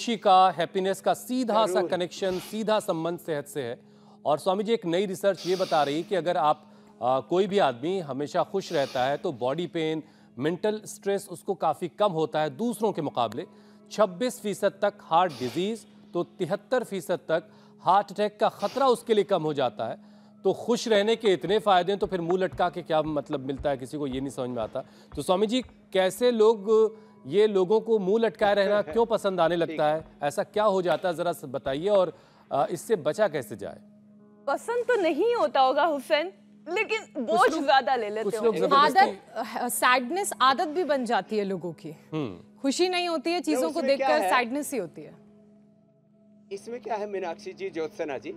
खुशी का, हैप्पीनेस का सीधा सा कनेक्शन, सीधा संबंध सेहत से है। और स्वामी जी, एक नई रिसर्च ये बता रही कि अगर आप कोई भी आदमी हमेशा खुश रहता है तो बॉडी पेन, मेंटल स्ट्रेस उसको काफ़ी कम होता है दूसरों के मुकाबले। 26% तक हार्ट डिजीज, तो 73% तक हार्ट अटैक का खतरा उसके लिए कम हो जाता है। तो खुश रहने के इतने फायदे हैं तो फिर मुंह लटका के क्या मतलब मिलता है, किसी को ये नहीं समझ में आता। तो स्वामी जी, कैसे ये लोगों को मुंह लटकाए रहना क्यों पसंद आने लगता है? ऐसा क्या हो जाता है, जरा बताइए, और इससे बचा कैसे जाए? पसंद तो नहीं होता होगा हुसैन, लेकिन बोझ ज्यादा ले लेते हो। आदत, सैडनेस आदत भी बन जाती है लोगों की। खुशी नहीं होती है चीजों को देखकर, सैडनेस ही होती है। इसमें क्या है मीनाक्षी जी, ज्योत्सना जी,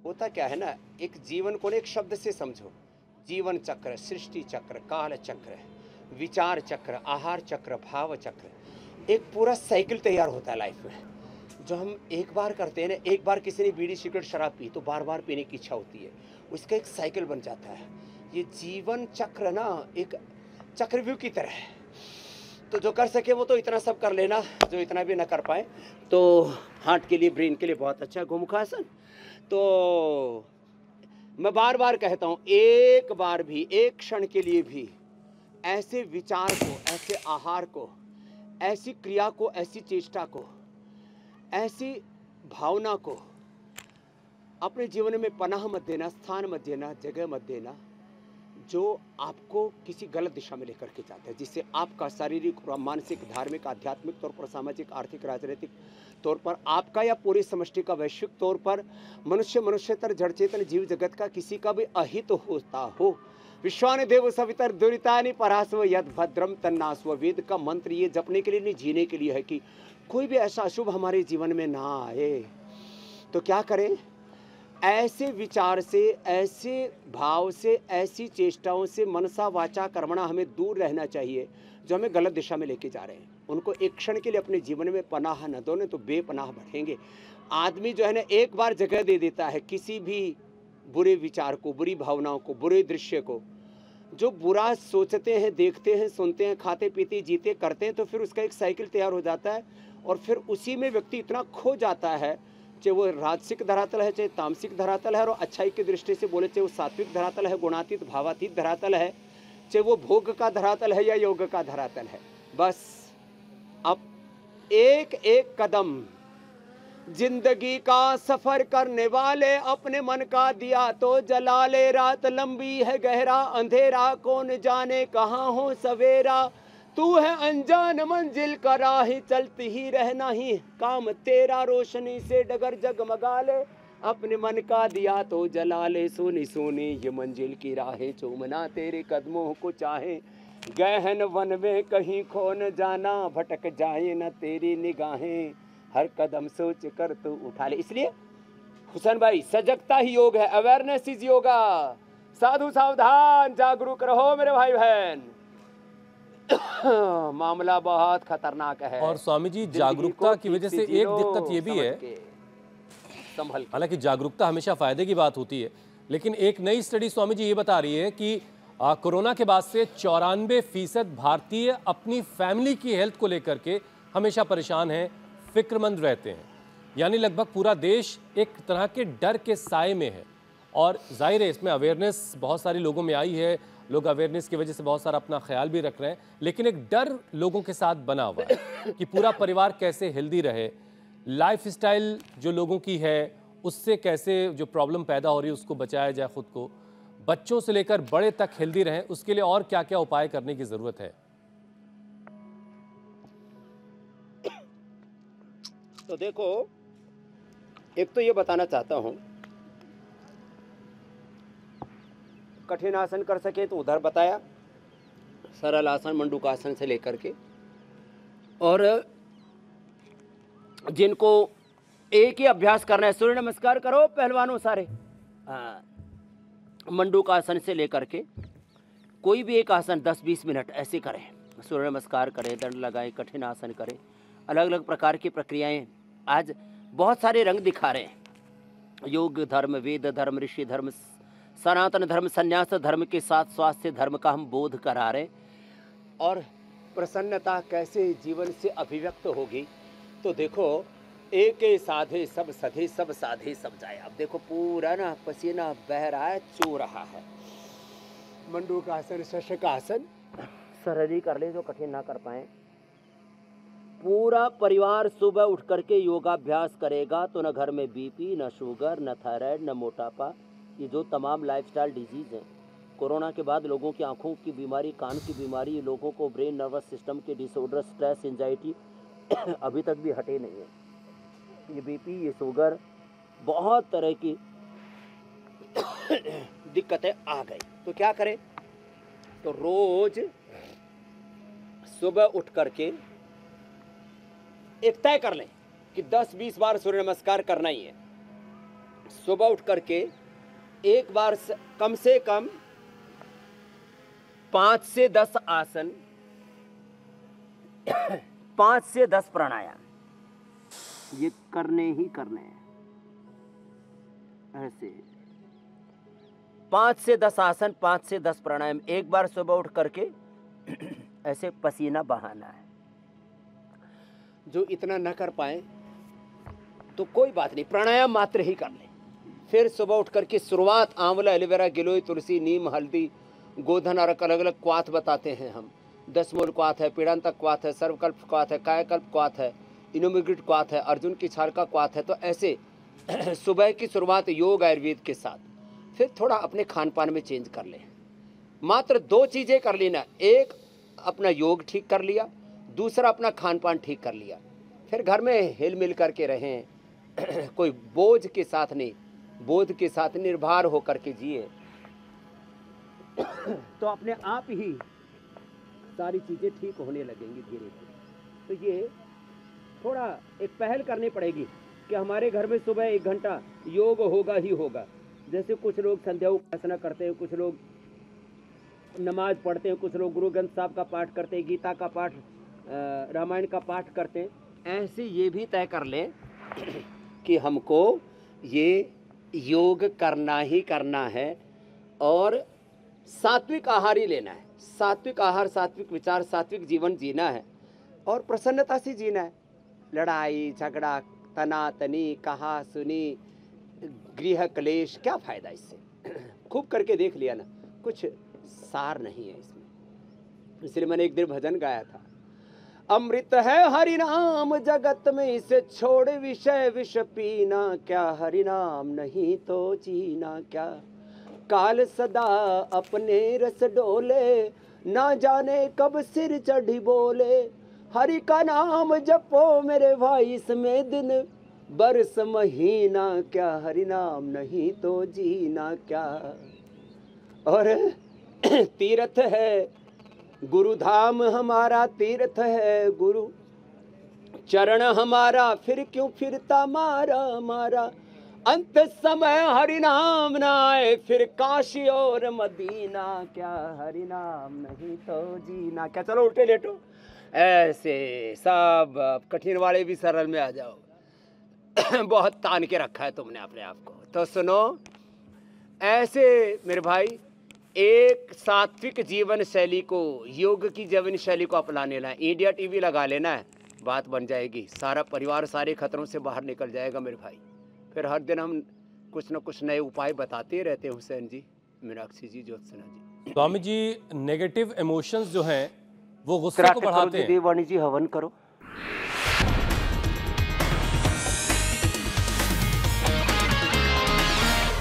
होता क्या है ना, एक जीवन को एक शब्द से समझो। जीवन चक्र, सृष्टि चक्र, काल चक्र, विचार चक्र, आहार चक्र, भाव चक्र, एक पूरा साइकिल तैयार होता है लाइफ में। जो हम एक बार करते हैं ना, एक बार किसी ने बीड़ी सिगरेट शराब पी तो बार बार पीने की इच्छा होती है, उसका एक साइकिल बन जाता है। ये जीवन चक्र ना एक चक्रव्यूह की तरह है। तो जो कर सके वो तो इतना सब कर लेना, जो इतना भी ना कर पाए तो हार्ट के लिए, ब्रेन के लिए बहुत अच्छा है गोमुखासन। तो मैं बार बार कहता हूँ, एक बार भी, एक क्षण के लिए भी ऐसे विचार को, ऐसे आहार को, ऐसी क्रिया को, ऐसी चेष्टा को, ऐसी भावना को अपने जीवन में पनाह मत देना, स्थान मत देना, जगह मत देना, जो आपको किसी गलत दिशा में लेकर के जाता है, जिससे आपका शारीरिक और मानसिक, धार्मिक, आध्यात्मिक तौर पर, सामाजिक, आर्थिक, राजनीतिक तौर पर, आपका या पूरी समष्टि का वैश्विक तौर पर, मनुष्यतर, जड़ चेतन जीव जगत का किसी का भी अहित होता हो। विश्वान देव सवितर दुरितानि परास्व यद भद्रम तन्नास्व। वेद का मंत्र ये जपने के लिए नहीं, जीने के लिए है कि कोई भी ऐसा अशुभ हमारे जीवन में ना आए। तो क्या करें? ऐसे विचार से, ऐसे भाव से, ऐसी चेष्टाओं से मनसा वाचा कर्मणा हमें दूर रहना चाहिए जो हमें गलत दिशा में लेके जा रहे हैं। उनको एक क्षण के लिए अपने जीवन में पनाह न दो, नहीं तो बेपनाह बढ़ेंगे। आदमी जो है ना, एक बार जगह दे देता है किसी भी बुरे विचार को, बुरी भावनाओं को, बुरे दृश्य को। जो बुरा सोचते हैं, देखते हैं, सुनते हैं, खाते पीते जीते करते हैं, तो फिर उसका एक साइकिल तैयार हो जाता है और फिर उसी में व्यक्ति इतना खो जाता है, चाहे वो राजसिक धरातल है, चाहे तामसिक धरातल है, और अच्छाई की दृष्टि से बोले चाहे वो सात्विक धरातल है, गुणातीत भावातीत धरातल है, चाहे वो भोग का धरातल है या योग का धरातल है। बस अब एक एक कदम जिंदगी का सफर करने वाले अपने मन का दिया तो जला ले। रात लंबी है, गहरा अंधेरा, कौन जाने कहाँ हो सवेरा। तू है अनजान मंजिल का राही, चलती ही रहना ही काम तेरा। रोशनी से डगर जगमगा ले, अपने मन का दिया तो जला ले। सोनी सोनी ये मंजिल की राहें, चूमना तेरे कदमों को चाहे। गहन वन में कहीं खो न जाना, भटक जाए न तेरी निगाहें। हर कदम सोच कर तू उठा ले। इसलिए हुसैन भाई, सजगता ही योग है, अवेयरनेस इज योगा। साधु सावधान, जागरूक रहो मेरे भाई बहन। मामला बहुत खतरनाक है। और स्वामी जी, जागरूकता की वजह से एक दिक्कत ये भी है, हालांकि जागरूकता हमेशा फायदे की बात होती है, लेकिन एक नई स्टडी स्वामी जी ये बता रही है कि कोरोना के बाद से 94% भारतीय अपनी फैमिली की हेल्थ को लेकर के हमेशा परेशान हैं, फिक्रमंद रहते हैं। यानी लगभग पूरा देश एक तरह के डर के साए में है। और जाहिर है इसमें अवेयरनेस बहुत सारे लोगों में आई है, लोग अवेयरनेस की वजह से बहुत सारा अपना ख्याल भी रख रहे हैं, लेकिन एक डर लोगों के साथ बना हुआ है कि पूरा परिवार कैसे हेल्दी रहे, लाइफस्टाइल जो लोगों की है उससे कैसे जो प्रॉब्लम पैदा हो रही है उसको बचाया जाए, खुद को, बच्चों से लेकर बड़े तक हेल्दी रहें, उसके लिए और क्या क्या उपाय करने की ज़रूरत है। तो देखो, एक तो ये बताना चाहता हूं, कठिन आसन कर सके तो उधर बताया, सरल आसन मंडूकासन से लेकर के, और जिनको एक ही अभ्यास करना है, सूर्य नमस्कार करो पहलवानों सारे, मंडूकासन से लेकर के कोई भी एक आसन 10-20 मिनट ऐसे करें। सूर्य नमस्कार करें, दंड लगाएं, कठिन आसन करें, अलग अलग प्रकार की प्रक्रियाएं आज बहुत सारे रंग दिखा रहे हैं। योग धर्म, वेद धर्म, ऋषि धर्म, सनातन धर्म, संन्यास धर्म के साथ स्वास्थ्य धर्म का हम बोध करा रहे हैं। और प्रसन्नता कैसे जीवन से अभिव्यक्त होगी, तो देखो एक साधे सब सधे सब साधे सब जाए। अब देखो पूरा ना पसीना बह रहा है, चू रहा है। मंडूकासन, शशकासन सरली कर ले जो कठिन ना कर पाए। पूरा परिवार सुबह उठ करके योगाभ्यास करेगा तो न घर में बीपी, न शुगर, न थायराइड, न मोटापा, ये जो तमाम लाइफस्टाइल डिजीज हैं। कोरोना के बाद लोगों की आंखों की बीमारी, कान की बीमारी, लोगों को ब्रेन नर्वस सिस्टम के डिसऑर्डर, स्ट्रेस, एंजाइटी अभी तक भी हटे नहीं है। ये बीपी, ये शुगर, बहुत तरह की दिक्कतें आ गई। तो क्या करें? तो रोज सुबह उठ करके एक तय कर लें कि 10-20 बार सूर्य नमस्कार करना ही है। सुबह उठ करके एक बार कम से कम 5 से 10 आसन, 5 से 10 प्राणायाम, ये करने ही करने हैं। ऐसे 5 से 10 आसन, 5 से 10 प्राणायाम एक बार सुबह उठ करके ऐसे पसीना बहाना है। जो इतना न कर पाए तो कोई बात नहीं, प्राणायाम मात्र ही कर ले। फिर सुबह उठ करके शुरुआत आंवला, एलोवेरा, गिलोय, तुलसी, नीम, हल्दी, गोधन और अलग अलग क्वाथ बताते हैं हम। 10 मूल क्वाथ है, पीड़ांतक क्वाथ है, सर्वकल्प क्वाथ है, कायाकल्प क्वाथ है, इनोमिग्रिड क्वाथ है, अर्जुन की छाल का क्वाथ है। तो ऐसे सुबह की शुरुआत योग आयुर्वेद के साथ, फिर थोड़ा अपने खान पान में चेंज कर ले। मात्र 2 चीज़ें कर लेना, एक अपना योग ठीक कर लिया, दूसरा अपना खान पान ठीक कर लिया। फिर घर में हिल मिल करके रहें, कोई बोझ के साथ नहीं, बोध के साथ निर्भर होकर के जिए, तो अपने आप ही सारी चीज़ें ठीक होने लगेंगी धीरे धीरे। तो ये थोड़ा एक पहल करनी पड़ेगी कि हमारे घर में सुबह 1 घंटा योग होगा ही होगा। जैसे कुछ लोग संध्या उपासना करते हैं, कुछ लोग नमाज पढ़ते हैं, कुछ लोग गुरु ग्रंथ साहब का पाठ करते हैं, गीता का पाठ, रामायण का पाठ करते हैं। ऐसे ये भी तय कर लें कि हमको ये योग करना ही करना है और सात्विक आहार ही लेना है। सात्विक आहार, सात्विक विचार, सात्विक जीवन जीना है और प्रसन्नता से जीना है। लड़ाई झगड़ा, तना तनी, कहा सुनी, गृह क्लेश, क्या फायदा इससे? खूब करके देख लिया ना, कुछ सार नहीं है इसमें। इसलिए मैंने एक दिन भजन गाया था, अमृत है हरि नाम जगत में, इसे छोड़ विषय विष पीना क्या, हरि नाम नहीं तो जीना क्या। काल सदा अपने रस डोले, ना जाने कब सिर चढ़ी बोले। हरि का नाम जपो मेरे भाई, इसमें दिन बरस महीना क्या, हरि नाम नहीं तो जीना क्या। और तीर्थ है गुरु धाम हमारा, तीर्थ है गुरु चरण हमारा, फिर क्यों फिरता मारा मारा। अंत समय हरि नाम ना आए, फिर काशी और मदीना क्या, हरि नाम नहीं तो जीना क्या। चलो उल्टे लेटो, ऐसे सब कठिन वाले भी सरल में आ जाओ। बहुत तान के रखा है तुमने अपने आप को। तो सुनो, ऐसे मेरे भाई एक सात्विक जीवन शैली को, योग की जीवन शैली को अपनाने ला। इंडिया टीवी लगा लेना है, बात बन जाएगी। सारा परिवार सारे खतरों से बाहर निकल जाएगा मेरे भाई। फिर हर दिन हम कुछ न कुछ नए उपाय बताते रहते हैं। हुसैन जी, मीनाक्षी जी, ज्योत्सना जी। स्वामी जी, नेगेटिव इमोशंस जो हैं वो गुस्से को बढ़ाते हैं। देववाणी जी हवन करो।